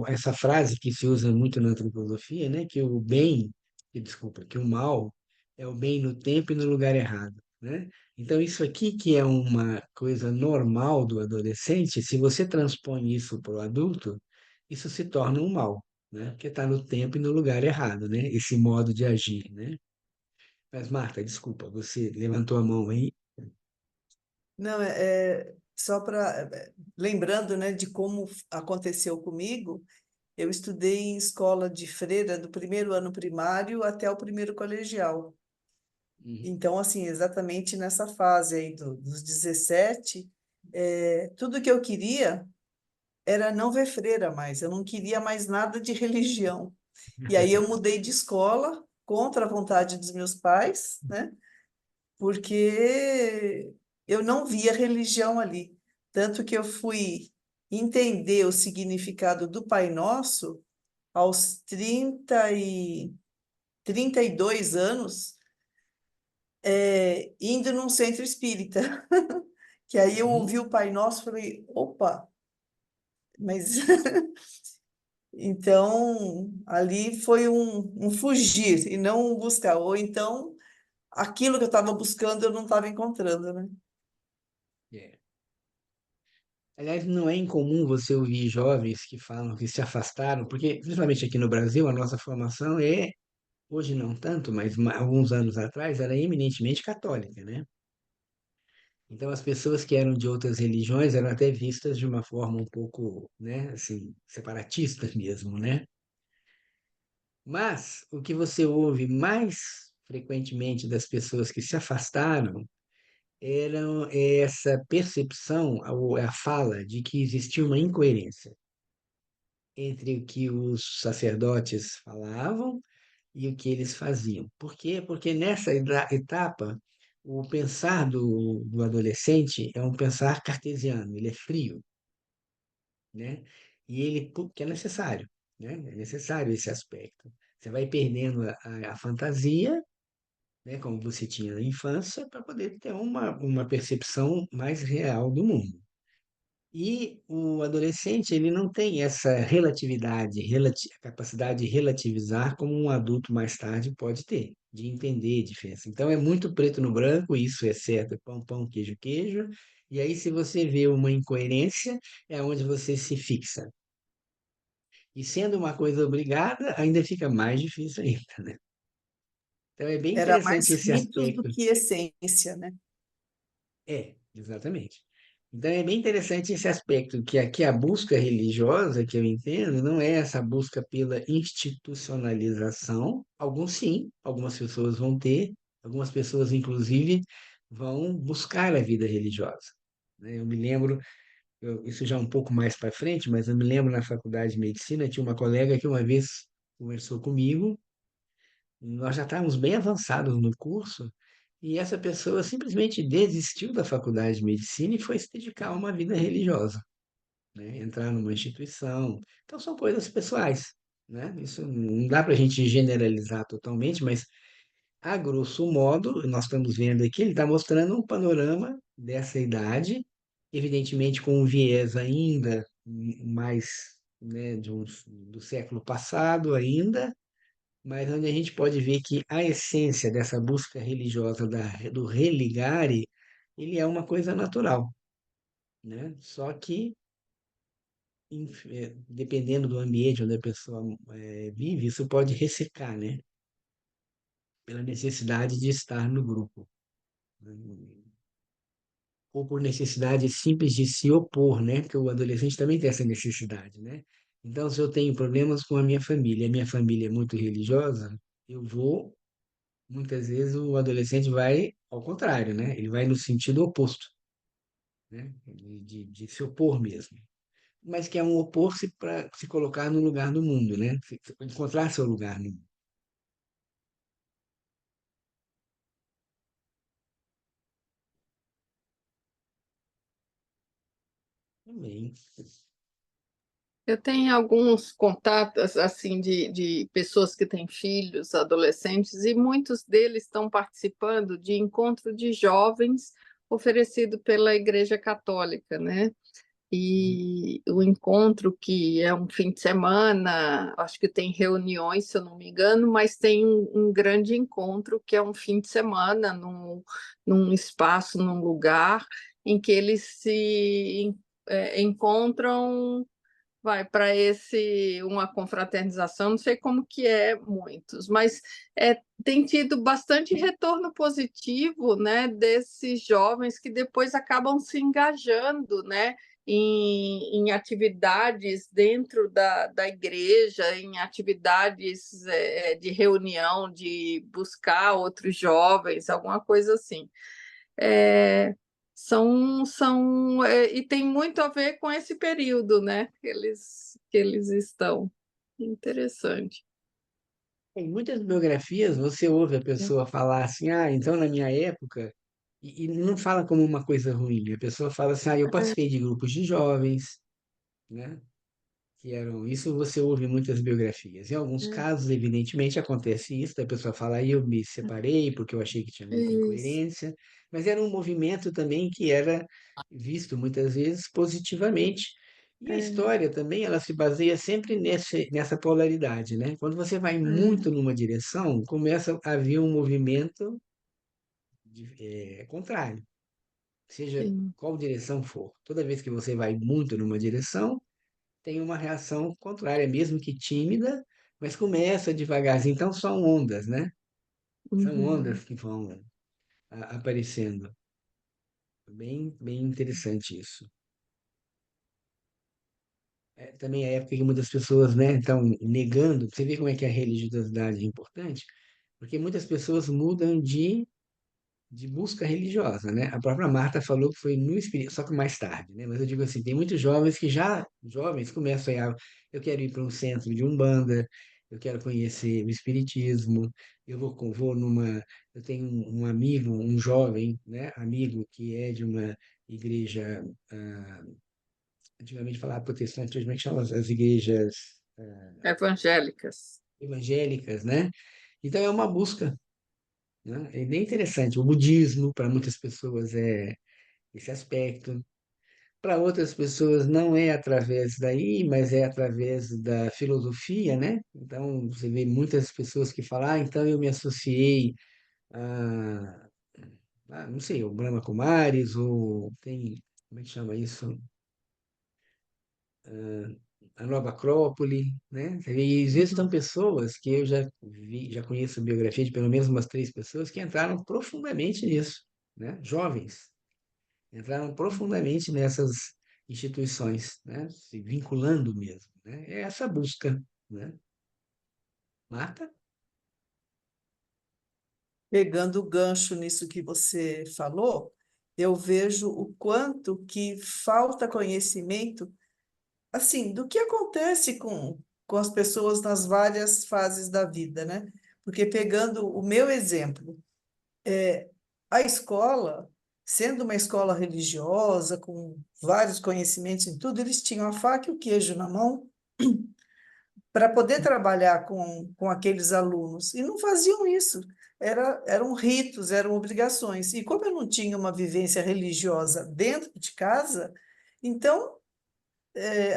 Speaker 1: essa frase que se usa muito na antropologia, né? Que o bem, desculpa, que o mal é o bem no tempo e no lugar errado, né? Então, isso aqui que é uma coisa normal do adolescente, se você transpõe isso para o adulto, isso se torna um mal, né? Porque está no tempo e no lugar errado, né? Esse modo de agir, né? Mas, Marta, desculpa, você levantou a mão aí.
Speaker 4: Não, só para lembrando, né, de como aconteceu comigo. Eu estudei em escola de freira do primeiro ano primário até o primeiro colegial.
Speaker 1: Uhum.
Speaker 4: Então, assim, exatamente nessa fase aí dos 17, tudo que eu queria era não ver freira mais. Eu não queria mais nada de religião. E aí eu mudei de escola contra a vontade dos meus pais, né? Porque eu não via religião ali. Tanto que eu fui entender o significado do Pai Nosso aos 32 anos, indo num centro espírita. Que aí eu
Speaker 1: Uhum.
Speaker 4: ouvi o Pai Nosso e falei, opa, mas então ali foi um fugir e não um buscar. Ou então aquilo que eu estava buscando eu não estava encontrando, né?
Speaker 1: É. Aliás, não é incomum você ouvir jovens que falam que se afastaram, porque, principalmente aqui no Brasil, a nossa formação é, hoje não tanto, mas alguns anos atrás, era eminentemente católica, né? Então, as pessoas que eram de outras religiões eram até vistas de uma forma um pouco, né, assim, separatista mesmo, né? Mas o que você ouve mais frequentemente das pessoas que se afastaram era essa percepção, ou a fala de que existia uma incoerência entre o que os sacerdotes falavam e o que eles faziam. Por quê? Porque nessa etapa, o pensar do adolescente é um pensar cartesiano, ele é frio, né? E ele, que é necessário, né? É necessário esse aspecto. Você vai perdendo a fantasia, né, como você tinha na infância, para poder ter uma percepção mais real do mundo. E o adolescente, ele não tem essa relatividade, capacidade de relativizar como um adulto mais tarde pode ter, de entender a diferença. Então é muito preto no branco, isso é certo, é pão, pão, queijo, queijo. E aí, se você vê uma incoerência, é onde você se fixa. E sendo uma coisa obrigada, ainda fica mais difícil ainda, né? Então é bem
Speaker 4: Era
Speaker 1: interessante
Speaker 4: mais
Speaker 1: esse
Speaker 4: ritos do
Speaker 1: aspecto.
Speaker 4: que essência, né?
Speaker 1: Exatamente. Então é bem interessante esse aspecto, que aqui a busca religiosa, que eu entendo, não é essa busca pela institucionalização. Alguns sim, algumas pessoas vão ter, algumas pessoas, inclusive, vão buscar a vida religiosa, né? Eu me lembro, isso já um pouco mais para frente, mas eu me lembro na faculdade de medicina, tinha uma colega que uma vez conversou comigo, nós já estávamos bem avançados no curso, e essa pessoa simplesmente desistiu da faculdade de medicina e foi se dedicar a uma vida religiosa, né? Entrar numa instituição. Então, são coisas pessoais. né? Isso não dá para a gente generalizar totalmente, mas a grosso modo, nós estamos vendo aqui, ele está mostrando um panorama dessa idade, evidentemente com um viés ainda mais, né, do século passado ainda, mas onde a gente pode ver que a essência dessa busca religiosa do religare, ele é uma coisa natural, né? Só que, dependendo do ambiente onde a pessoa vive, isso pode ressecar, né? Pela necessidade de estar no grupo, né? Ou por necessidade simples de se opor, né? Porque o adolescente também tem essa necessidade, né? Então, se eu tenho problemas com a minha família é muito religiosa, eu vou, muitas vezes o adolescente vai ao contrário, né? Ele vai no sentido oposto, né? De se opor mesmo. Mas que é um opor-se para se colocar no lugar do mundo, né? Encontrar seu lugar no mundo. Também.
Speaker 2: Eu tenho alguns contatos assim de pessoas que têm filhos, adolescentes, e muitos deles estão participando de encontro de jovens oferecido pela Igreja Católica, né? E o encontro que é um fim de semana, acho que tem reuniões, se eu não me engano, mas tem um grande encontro que é um fim de semana num espaço, num lugar em que eles se encontram, vai para esse uma confraternização, não sei como que é muitos, mas tem tido bastante retorno positivo, né, desses jovens que depois acabam se engajando, né, em atividades dentro da igreja, em atividades de reunião, de buscar outros jovens, alguma coisa assim. É, e tem muito a ver com esse período, né, que eles estão. Interessante.
Speaker 1: Em muitas biografias você ouve a pessoa falar assim, ah, então na minha época, e não fala como uma coisa ruim, a pessoa fala assim, ah, eu participei de grupos de jovens, né? Que eram, isso você ouve em muitas biografias. Em alguns casos, evidentemente, acontece isso, da pessoa falar, eu me separei porque eu achei que tinha muita
Speaker 2: Isso.
Speaker 1: incoerência, mas era um movimento também que era visto muitas vezes positivamente. E a
Speaker 2: É,
Speaker 1: história também, ela se baseia sempre nessa polaridade, né? Quando você vai
Speaker 2: é,
Speaker 1: muito numa direção, começa a haver um movimento contrário, seja
Speaker 2: sim.
Speaker 1: qual direção for. Toda vez que você vai muito numa direção, tem uma reação contrária, mesmo que tímida, mas começa devagarzinho. Então, são ondas, né? São
Speaker 2: Uhum.
Speaker 1: ondas que vão aparecendo. Bem, bem interessante isso. Também é a época que muitas pessoas, né, estão negando. Você vê como é que a religiosidade é importante? Porque muitas pessoas mudam de busca religiosa, né? A própria Marta falou que foi no espírito, só que mais tarde, né? Mas eu digo assim, tem muitos jovens que já, jovens, começam eu quero ir para um centro de Umbanda, eu quero conhecer o espiritismo, vou eu tenho um amigo, um jovem, né? Amigo que é de uma igreja, antigamente falava protestante, hoje como é que chama as igrejas
Speaker 2: Evangélicas.
Speaker 1: evangélicas, né? Então é uma busca, né? É bem interessante. O budismo, para muitas pessoas, é esse aspecto. Para outras pessoas não é através daí, mas é através da filosofia, né? Então, você vê muitas pessoas que falam, ah, então eu me associei a, não sei, o Brahma Kumaris, ou tem, como é que chama isso? A Nova Acrópole, né? E às vezes estão
Speaker 2: Uhum.
Speaker 1: pessoas que eu já vi, já conheço a biografia de pelo menos umas 3 pessoas que entraram profundamente nisso, né? Jovens, entraram profundamente nessas instituições, né? Se vinculando mesmo, né? É essa busca, né? Marta?
Speaker 4: Pegando o gancho nisso que você falou, eu vejo o quanto que falta conhecimento, assim, do que acontece com as pessoas nas várias fases da vida, né? Porque pegando o meu exemplo, a escola, sendo uma escola religiosa, com vários conhecimentos em tudo, eles tinham a faca e o queijo na mão para poder trabalhar com aqueles alunos. E não faziam isso. Eram ritos, eram obrigações. E como eu não tinha uma vivência religiosa dentro de casa, então,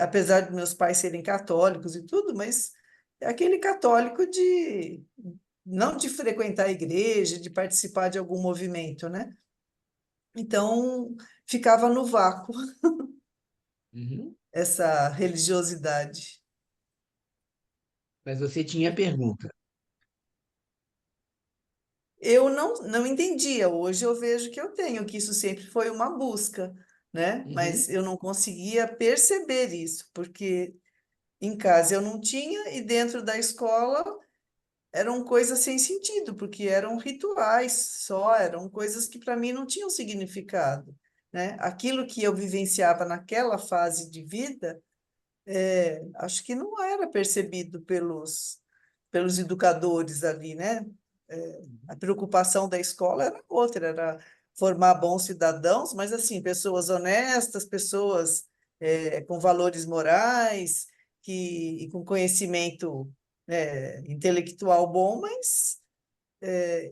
Speaker 4: apesar de meus pais serem católicos e tudo, mas é aquele católico de não de frequentar a igreja, de participar de algum movimento, né? Então, ficava no vácuo
Speaker 1: Uhum.
Speaker 4: essa religiosidade.
Speaker 1: Mas você tinha pergunta.
Speaker 4: Eu não entendia. Hoje eu vejo que eu tenho, que isso sempre foi uma busca, né?
Speaker 1: Uhum.
Speaker 4: Mas eu não conseguia perceber isso, porque em casa eu não tinha e dentro da escola eram coisas sem sentido, porque eram rituais só, eram coisas que para mim não tinham significado, né? Aquilo que eu vivenciava naquela fase de vida, acho que não era percebido pelos educadores ali, né? A preocupação da escola era outra, era formar bons cidadãos, mas assim, pessoas honestas, pessoas com valores morais, e com conhecimento intelectual bom, mas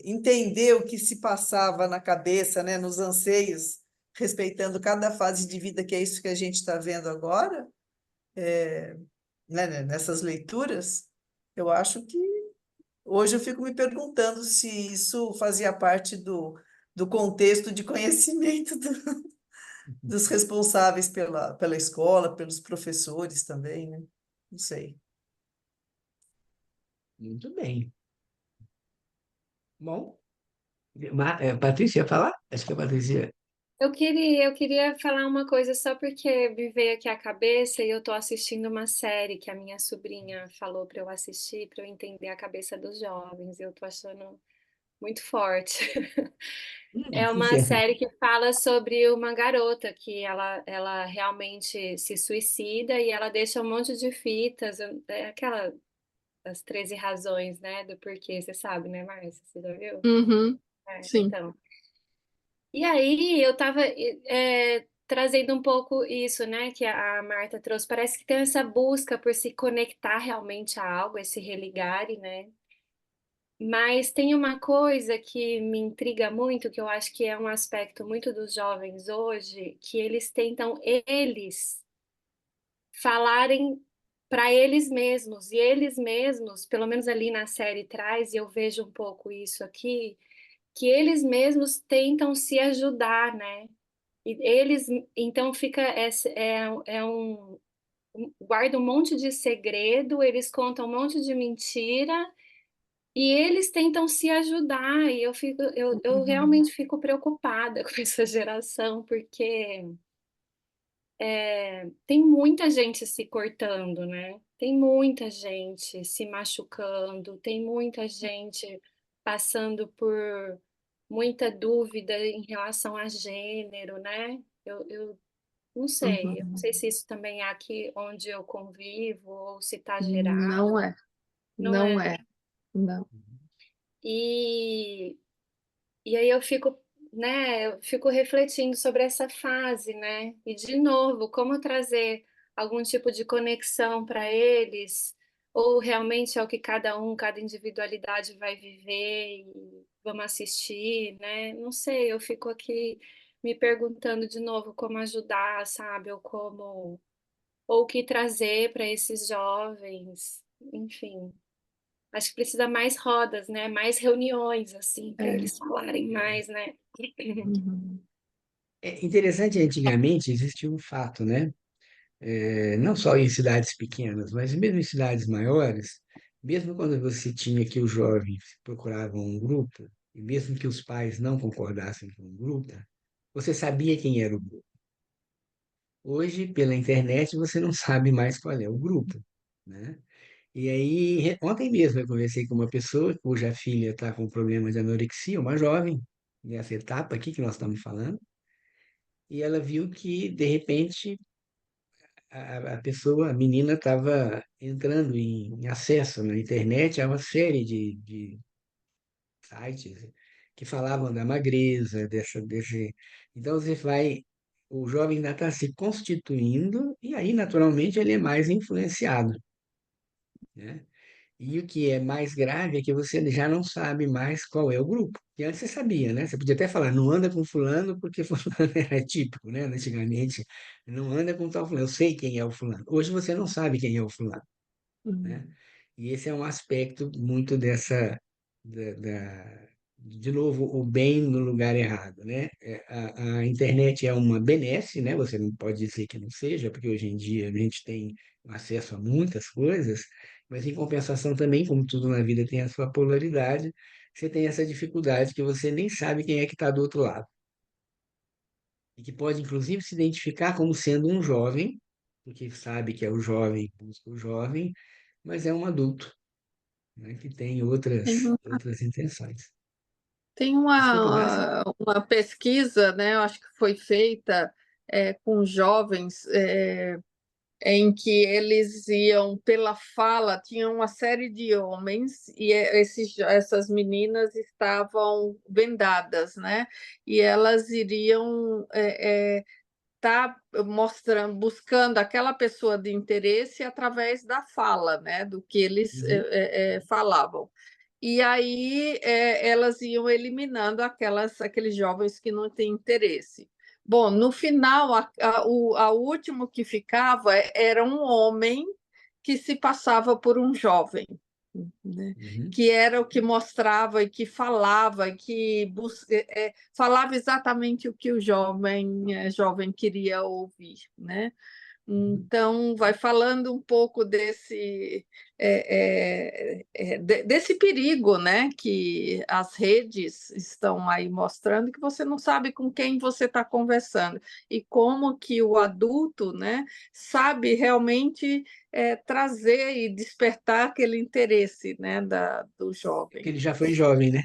Speaker 4: entender o que se passava na cabeça, né, nos anseios, respeitando cada fase de vida, que é isso que a gente está vendo agora, né, nessas leituras, eu acho que hoje eu fico me perguntando se isso fazia parte do contexto de conhecimento dos responsáveis pela escola, pelos professores também, né? Não sei.
Speaker 1: Muito bem. Bom, Patrícia, ia falar? Acho que a Patrícia.
Speaker 3: Eu queria falar uma coisa só porque me veio aqui à cabeça e eu tô assistindo uma série que a minha sobrinha falou para eu assistir para eu entender a cabeça dos jovens. Eu tô achando muito forte. É
Speaker 1: O que
Speaker 3: uma
Speaker 1: é?
Speaker 3: série que fala sobre uma garota que ela realmente se suicida e ela deixa um monte de fitas, é aquela as 13 razões, né, do porquê, você sabe, né, Márcia? Você já viu?
Speaker 2: Uhum. Sim.
Speaker 3: Então. E aí eu estava trazendo um pouco isso, né, que a Marta trouxe. Parece que tem essa busca por se conectar realmente a algo, esse religare, né? Mas tem uma coisa que me intriga muito, que eu acho que é um aspecto muito dos jovens hoje, que eles tentam eles falarem para eles mesmos, e eles mesmos, pelo menos ali na série traz, e eu vejo um pouco isso aqui, que eles mesmos tentam se ajudar, né? E eles, então fica, guarda um monte de segredo, eles contam um monte de mentira, e eles tentam se ajudar, e eu
Speaker 4: Uhum.
Speaker 3: realmente fico preocupada com essa geração, porque tem muita gente se cortando, né? Tem muita gente se machucando, tem muita gente passando por muita dúvida em relação a gênero, né? Eu eu não
Speaker 2: Uhum.
Speaker 3: sei se isso também é aqui onde eu convivo ou se está
Speaker 2: Não
Speaker 3: gerado,
Speaker 2: é.
Speaker 3: não
Speaker 2: Não
Speaker 3: é?
Speaker 2: é. Não.
Speaker 3: E E aí eu fico refletindo sobre essa fase, né? E de novo, como trazer algum tipo de conexão para eles, ou realmente é o que cada individualidade vai viver e vamos assistir, né? Não sei, eu fico aqui me perguntando de novo como ajudar, sabe? Ou o que trazer para esses jovens, enfim. Acho que precisa mais rodas, né? Mais reuniões, assim, para
Speaker 2: É.
Speaker 3: eles falarem mais, né?
Speaker 2: Uhum.
Speaker 1: É interessante, antigamente existia um fato, né? Não só em cidades pequenas, mas mesmo em cidades maiores, mesmo quando você tinha que os jovens procuravam um grupo, e mesmo que os pais não concordassem com o grupo, você sabia quem era o grupo. Hoje, pela internet, você não sabe mais qual é o grupo, né? E aí, ontem mesmo eu conversei com uma pessoa cuja filha está com problema de anorexia, uma jovem, nessa etapa aqui que nós estamos falando, e ela viu que, de repente, a pessoa, a menina estava entrando em acesso na internet a uma série de sites que falavam da magreza, Então você vai, o jovem ainda está se constituindo e aí naturalmente ele é mais influenciado. né? E o que é mais grave é que você já não sabe mais qual é o grupo. E antes você sabia, né? Você podia até falar, não anda com fulano porque fulano era típico, né? Antigamente, não anda com tal fulano. Eu sei quem é o fulano. Hoje você não sabe quem é o fulano, né?
Speaker 2: Hum.
Speaker 1: E esse é um aspecto muito de novo, o bem no lugar errado, né? A internet é uma benesse, né? Você não pode dizer que não seja, porque hoje em dia a gente tem acesso a muitas coisas, mas em compensação também, como tudo na vida tem a sua polaridade, você tem essa dificuldade que você nem sabe quem é que está do outro lado. E que pode, inclusive, se identificar como sendo um jovem, porque sabe que é o jovem, busca o jovem, mas é um adulto, né, que tem
Speaker 2: Tem,
Speaker 1: outras intenções.
Speaker 2: tem
Speaker 1: Desculpa, Márcia?
Speaker 2: uma pesquisa, né, eu acho que foi feita com jovens, em que eles iam pela fala, tinha uma série de homens e essas meninas estavam vendadas, né? E elas iriam estar mostrando, buscando aquela pessoa de interesse através da fala, né? Do que eles
Speaker 1: Uhum.
Speaker 2: falavam. E aí elas iam eliminando aqueles jovens que não têm interesse. Bom, no final, a último que ficava era um homem que se passava por um jovem, né?
Speaker 1: Uhum.
Speaker 2: Que era o que mostrava e que falava, falava exatamente o que o jovem queria ouvir, né?
Speaker 1: Uhum.
Speaker 2: Então, vai falando um pouco desse perigo, né, que as redes estão aí mostrando, que você não sabe com quem você está conversando e como que o adulto, né, sabe realmente trazer e despertar aquele interesse, né, do
Speaker 1: Porque
Speaker 2: jovem
Speaker 1: ele já foi jovem, né?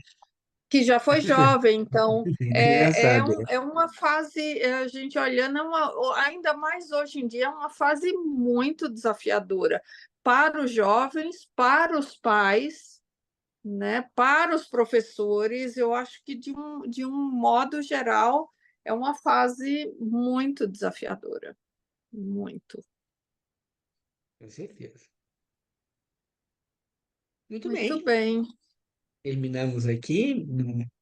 Speaker 2: que já foi jovem, então
Speaker 1: Engraçado, né?
Speaker 2: é uma fase, a gente olhando, ainda mais hoje em dia, é uma fase muito desafiadora para os jovens, para os pais, né, para os professores. Eu acho que, de um modo geral, é uma fase muito desafiadora, muito.
Speaker 1: Com certeza. Muito
Speaker 2: Muito
Speaker 1: bem.
Speaker 2: bem.
Speaker 1: Terminamos aqui.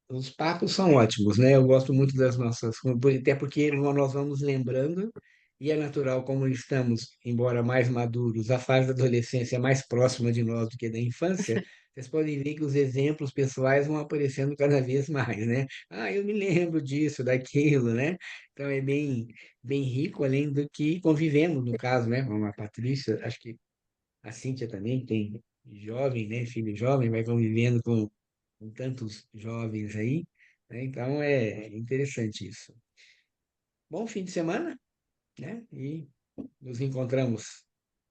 Speaker 1: Os papos são ótimos, né? Eu gosto muito das nossas, até porque nós vamos lembrando, e é natural, como estamos, embora mais maduros, a fase da adolescência é mais próxima de nós do que da infância. Vocês podem ver que os exemplos pessoais vão aparecendo cada vez mais, né? Ah, eu me lembro disso, daquilo, né? Então é bem rico, além do que convivemos, no caso, né? Como a Patrícia, acho que a Cíntia também tem jovem, né? Filho jovem, vai convivendo com tantos jovens aí, né? Então é interessante isso. Bom fim de semana, né? E nos encontramos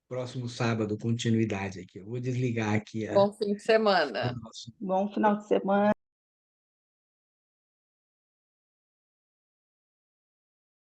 Speaker 1: próximo sábado, continuidade aqui. Eu vou desligar aqui
Speaker 2: Bom fim de
Speaker 1: o
Speaker 2: semana.
Speaker 1: nosso
Speaker 5: Bom final de semana.